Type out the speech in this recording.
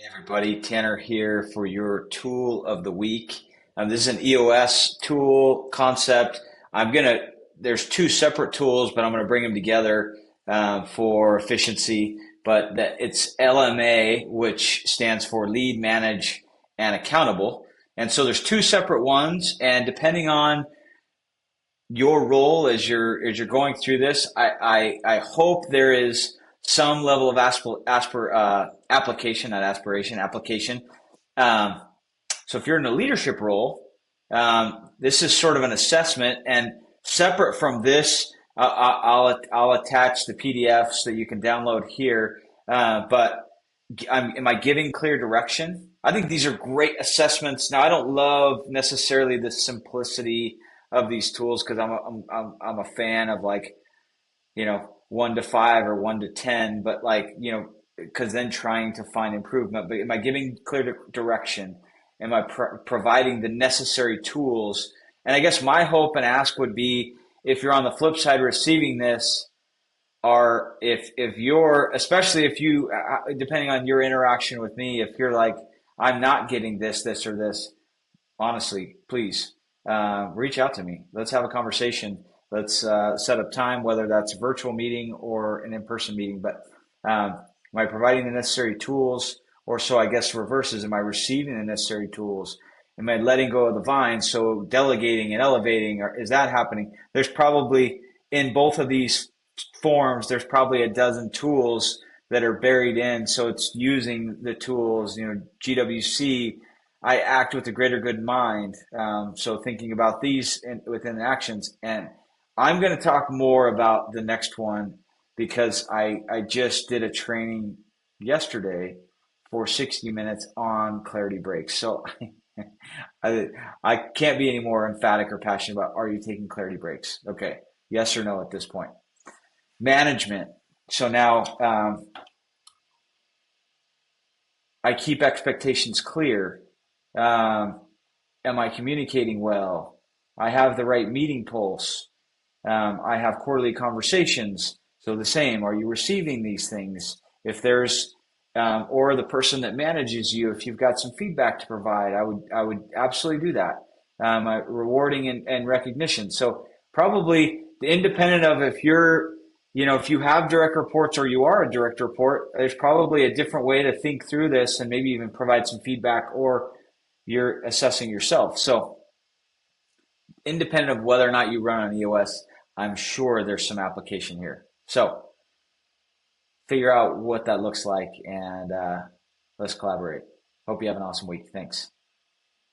Everybody, Tanner here for your tool of the week. This is an EOS tool concept. There's two separate tools, but I'm gonna bring them together for efficiency. But it's LMA, which stands for Lead, Manage, and Accountable. And so there's two separate ones, and depending on your role as you're going through this, I hope there is some level of application, not aspiration, application. Um, so if you're in a leadership role, this is sort of an assessment, and separate from this, I'll attach the PDFs that you can download here. But am I giving clear direction? I think these are great assessments. Now, I don't love necessarily the simplicity of these tools because I'm a fan of, like, 1 to 5 or 1 to 10, but, like, because then trying to find improvement. But am I giving clear direction? Am I providing the necessary tools? And I guess my hope and ask would be, if you're on the flip side receiving this, or if you're, especially if you, depending on your interaction with me, if you're like, I'm not getting this or this, honestly, please reach out to me. Let's have a conversation. Let's set up time, whether that's a virtual meeting or an in-person meeting. But am I providing the necessary tools? Or, so I guess reverses, am I receiving the necessary tools? Am I letting go of the vine? So delegating and elevating, or is that happening? There's probably, in both of these forms, there's probably a dozen tools that are buried in. So it's using the tools, GWC, I act with a greater good in mind. So thinking about these within actions. And I'm going to talk more about the next one because I just did a training yesterday for 60 minutes on clarity breaks. So I, I can't be any more emphatic or passionate about, are you taking clarity breaks? Okay. Yes or no at this point. Management. So now I keep expectations clear. Am I communicating well? I have the right meeting pulse. I have quarterly conversations. So the same, are you receiving these things? If there's, or the person that manages you, if you've got some feedback to provide, I would absolutely do that. Rewarding and recognition. So probably independent of if you're, if you have direct reports or you are a direct report, there's probably a different way to think through this and maybe even provide some feedback, or you're assessing yourself. So independent of whether or not you run on EOS, I'm sure there's some application here. So figure out what that looks like, and let's collaborate. Hope you have an awesome week. Thanks.